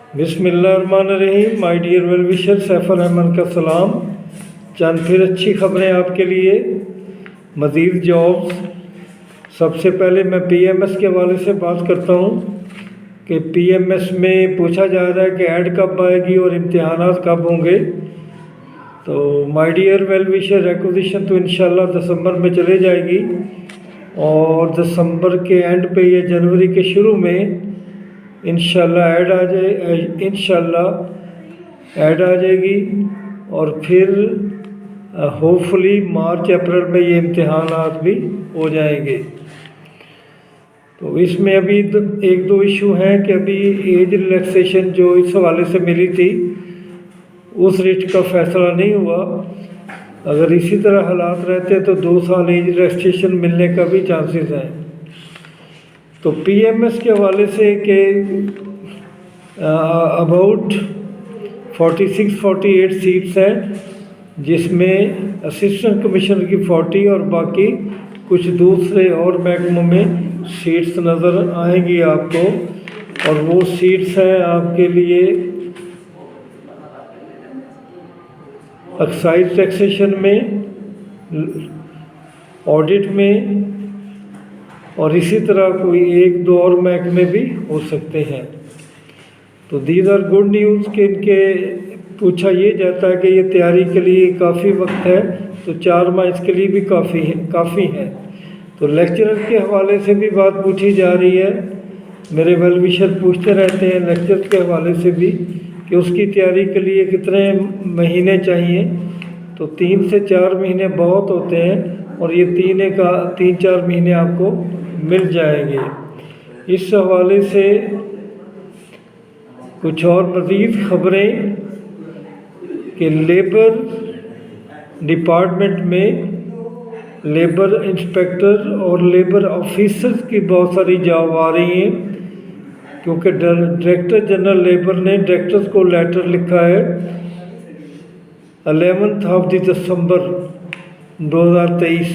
बिस्मिल्लाहिर्रहमानिर्रहीम। My dear well wisher, Saif Rahman का सलाम। चंद फिर अच्छी खबरें आपके लिए, मज़ीद जॉब्स। सबसे पहले मैं पीएमएस के हवाले से बात करता हूँ कि पीएमएस में पूछा जा रहा है कि ऐड कब आएगी और इम्तिहानात कब होंगे। तो my dear well wisher, requisition तो इंशाल्लाह दिसंबर में चले जाएगी और दिसंबर के एंड पे या जनवरी के शुरू में इंशाल्लाह ऐड आ जाएगी और फिर होपफुली मार्च अप्रैल में ये इम्तिहानात भी हो जाएंगे। तो इसमें अभी एक दो इशू हैं कि अभी एज रिलैक्सेशन जो इस हवाले से मिली थी उस रिट का फ़ैसला नहीं हुआ। अगर इसी तरह हालात रहते तो 2 साल एज रिलैक्सेशन मिलने का भी चांसेस हैं। तो पीएमएस के हवाले से कि अबाउट 46-48 सीट्स हैं, जिसमें असिस्टेंट कमिश्नर की 40 और बाकी कुछ दूसरे और महकमों में सीट्स नज़र आएंगी आपको। और वो सीट्स हैं आपके लिए एक्साइज टैक्सेशन में, ऑडिट में और इसी तरह कोई एक दो और महकमे भी हो सकते हैं। तो दीज आर गुड न्यूज़ कि इनके पूछा ये जाता है कि ये तैयारी के लिए काफ़ी वक्त है, तो 4 माह इसके लिए भी काफ़ी है। तो लेक्चरर के हवाले से भी बात पूछी जा रही है। मेरे वेल विशर पूछते रहते हैं लेक्चर के हवाले से भी कि उसकी तैयारी के लिए कितने महीने चाहिए। तो 3 से 4 महीने बहुत होते हैं और ये 3-4 महीने आपको मिल जाएंगे। इस हवाले से कुछ और मज़ीद खबरें कि लेबर डिपार्टमेंट में लेबर इंस्पेक्टर और लेबर ऑफिसर्स की बहुत सारी जॉब आ रही हैं, क्योंकि डायरेक्टर जनरल लेबर ने डायरेक्टर्स को लेटर लिखा है 11 दिसंबर 2023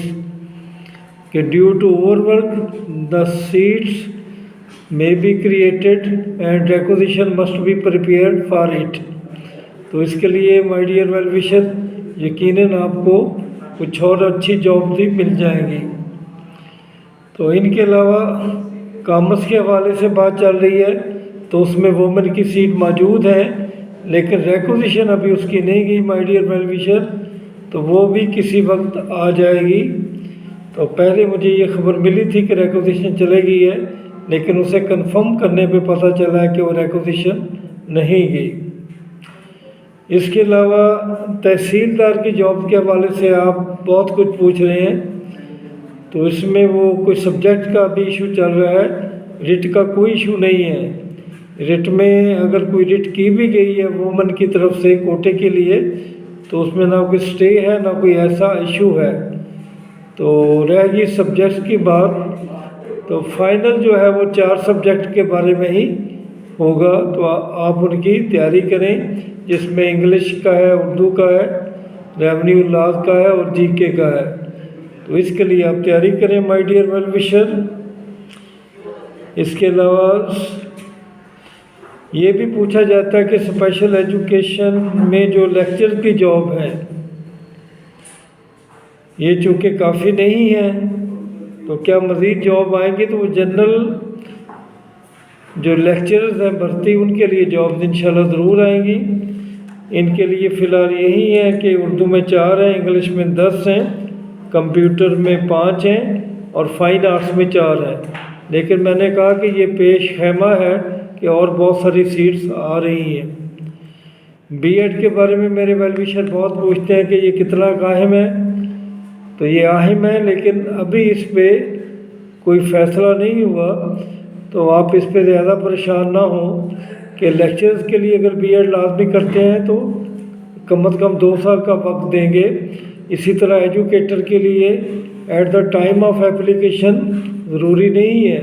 कि due to overwork the seats may be created and requisition must be prepared for it। तो इसके लिए माय डियर वेल विशर यकीनन आपको कुछ और अच्छी जॉब भी मिल जाएंगी। तो इनके अलावा कॉमर्स के हवाले से बात चल रही है, तो उसमें वुमेन की सीट मौजूद है लेकिन रिक्वेजिशन अभी उसकी नहीं गई माय डियर वेल विशर, तो वो भी किसी वक्त आ जाएगी। तो पहले मुझे ये खबर मिली थी कि रिक्वेजिशन चलेगी है, लेकिन उसे कंफर्म करने पे पता चला है कि वो रिक्वेजिशन नहीं गई। इसके अलावा तहसीलदार की जॉब के हवाले से आप बहुत कुछ पूछ रहे हैं, तो इसमें वो कोई सब्जेक्ट का भी इशू चल रहा है, रिट का कोई इशू नहीं है। रिट में अगर कोई रिट की भी गई है वुमेन की तरफ से कोटे के लिए, तो उसमें ना कोई स्टे है ना कोई ऐसा इशू है। तो रहेगी सब्जेक्ट्स की बात, तो फाइनल जो है वो 4 सब्जेक्ट के बारे में ही होगा। तो आप उनकी तैयारी करें, जिसमें इंग्लिश का है, उर्दू का है, रेवेन्यू लॉज का है और जीके का है। तो इसके लिए आप तैयारी करें माय डियर वेल विशर। इसके अलावा ये भी पूछा जाता है कि स्पेशल एजुकेशन में जो लेक्चर की जॉब है ये चूँकि काफ़ी नहीं है, तो क्या मज़ीद जॉब आएंगी। तो वो जनरल जो लेक्चरर्स हैं भर्ती, उनके लिए जॉब्स इंशाल्लाह ज़रूर आएंगी। इनके लिए फ़िलहाल यही है कि उर्दू में 4 हैं, इंग्लिश में 10 हैं, कंप्यूटर में 5 हैं और फाइन आर्ट्स में 4 हैं। लेकिन मैंने कहा कि ये पेश खैमा है कि और बहुत सारी सीट्स आ रही हैं। बीएड के बारे में मेरे वेल विशर बहुत पूछते हैं कि ये कितना कायम है। तो ये अहम है, लेकिन अभी इस पे कोई फ़ैसला नहीं हुआ, तो आप इस पे ज़्यादा परेशान ना हो कि लेक्चर्स के लिए अगर बीएड लाजमी करते हैं तो कम से कम 2 साल का वक्त देंगे। इसी तरह एजुकेटर के लिए at the time of application ज़रूरी नहीं है,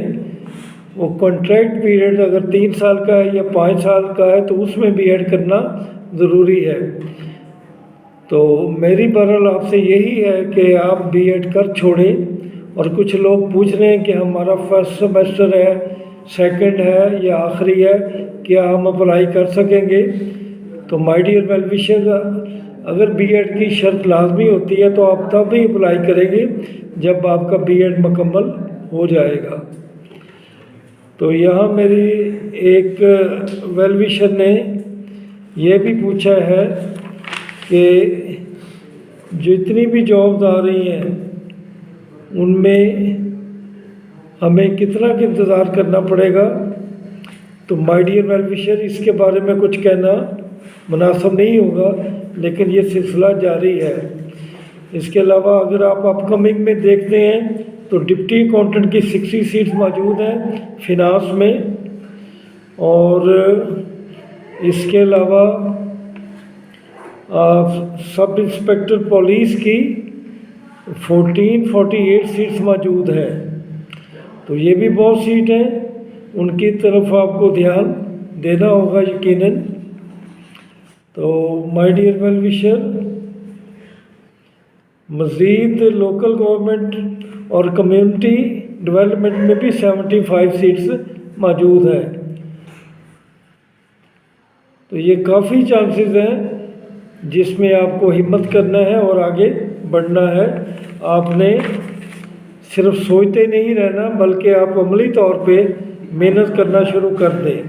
वो कॉन्ट्रैक्ट पीरियड अगर 3 साल का है या 5 साल का है तो उसमें बीएड करना ज़रूरी है। तो मेरी बहरहाल आपसे यही है कि आप बीएड कर छोड़ें। और कुछ लोग पूछ रहे हैं कि हमारा फर्स्ट सेमेस्टर है سیکنڈ ہے یا آخری ہے، کیا ہم اپلائی کر سکیں گے؟ تو مائی ڈیئر ویل وشر، اگر بی ایڈ کی شرط لازمی ہوتی ہے تو آپ تب ہی اپلائی کریں گے جب آپ کا بی ایڈ مکمل ہو جائے گا۔ تو یہاں میری ایک ویل وشر نے یہ بھی پوچھا ہے کہ جتنی بھی جابز آ رہی ہیں ان میں ہمیں کتنا انتظار کرنا پڑے گا؟ تو مائی ڈیئر ویل وشر، اس کے بارے میں کچھ کہنا مناسب نہیں ہوگا، لیکن یہ سلسلہ جاری ہے۔ اس کے علاوہ اگر آپ اپ کمنگ میں دیکھتے ہیں تو ڈپٹی اکاؤنٹنٹ کی 60 سیٹس موجود ہیں فنانس میں، اور اس کے علاوہ سب انسپیکٹر پولیس کی 48 سیٹس موجود ہیں۔ تو یہ بھی بہت سیٹ ہیں، ان کی طرف آپ کو دھیان دینا ہوگا یقیناً۔ تو مائی ڈیئر ویل وشر، مزید لوکل گورنمنٹ اور کمیونٹی ڈیولپمنٹ میں بھی 75 سیٹس موجود ہیں۔ تو یہ کافی چانسز ہیں جس میں آپ کو ہمت کرنا ہے اور آگے بڑھنا ہے۔ آپ نے صرف سوچتے نہیں رہنا، بلکہ آپ عملی طور پہ محنت کرنا شروع کر دیں۔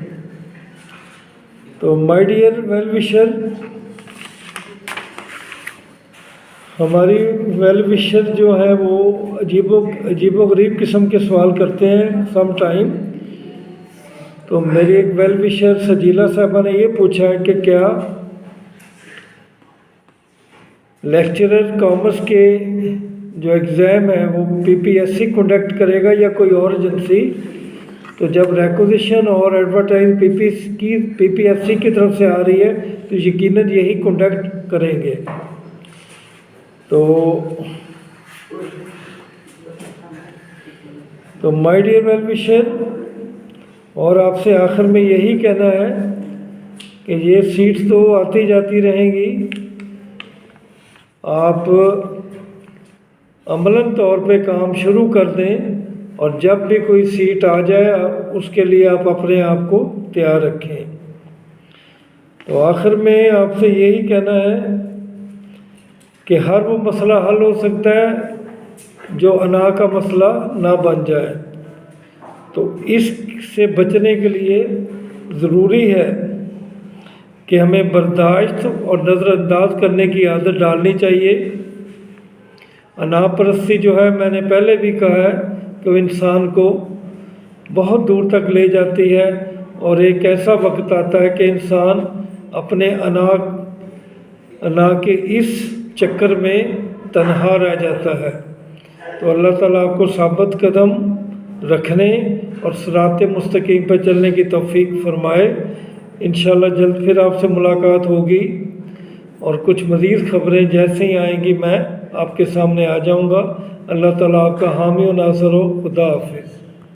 تو مائی ڈیئر ویل وشر، ہماری ویل وشر جو ہے وہ عجیب و غریب قسم کے سوال کرتے ہیں سم ٹائم۔ تو میری ایک ویل وشر سجیلا صاحبہ نے یہ پوچھا ہے کہ کیا لیکچرر کامرس کے جو ایگزام ہے وہ پی پی ایس سی کنڈکٹ کرے گا یا کوئی اور ایجنسی؟ تو جب ریکوزیشن اور ایڈورٹائز پی پی ایس سی کی طرف سے آ رہی ہے تو یقیناً یہی کنڈکٹ کریں گے۔ تو مائی ڈیئر ویل وشر، اور آپ سے آخر میں یہی کہنا ہے کہ یہ سیٹس تو آتی جاتی رہیں گی، آپ عملاً طور پہ کام شروع کر دیں، اور جب بھی کوئی سیٹ آ جائے اس کے لیے آپ اپنے آپ کو تیار رکھیں۔ تو آخر میں آپ سے یہی کہنا ہے کہ ہر وہ مسئلہ حل ہو سکتا ہے جو انا کا مسئلہ نہ بن جائے۔ تو اس سے بچنے کے لیے ضروری ہے کہ ہمیں برداشت اور نظر انداز کرنے کی عادت ڈالنی چاہیے۔ انا پرستی جو ہے، میں نے پہلے بھی کہا ہے کہ وہ انسان کو بہت دور تک لے جاتی ہے، اور ایک ایسا وقت آتا ہے کہ انسان اپنے انا کے اس چکر میں تنہا رہ جاتا ہے۔ تو اللہ تعالیٰ آپ کو ثابت قدم رکھنے اور صراط مستقیم پہ چلنے کی توفیق فرمائے۔ انشاءاللہ جلد پھر آپ سے ملاقات ہوگی، اور کچھ مزید خبریں جیسے ہی آئیں گی میں آپ کے سامنے آ جاؤں گا۔ اللہ تعالیٰ آپ کا حامی و ناصر ہو۔ خدا حافظ۔